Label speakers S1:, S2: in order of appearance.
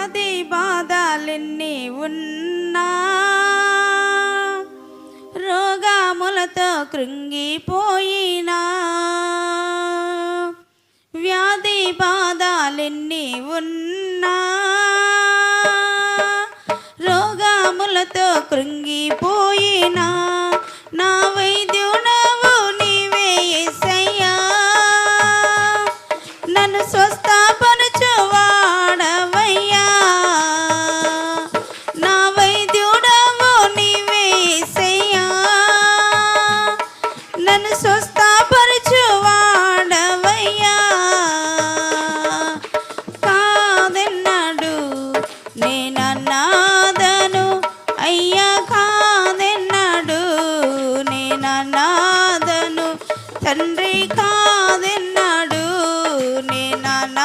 S1: వ్యాధి బాధలెన్ని ఉన్నా రోగములతో కృంగిపోయినా వ్యాధి బాధలెన్ని ఉన్నా రోగములతో కృంగిపోయినా నా వైద్యుడవు నీవే యేసయ్యా నన్ను స్వస్థపరచువాడవు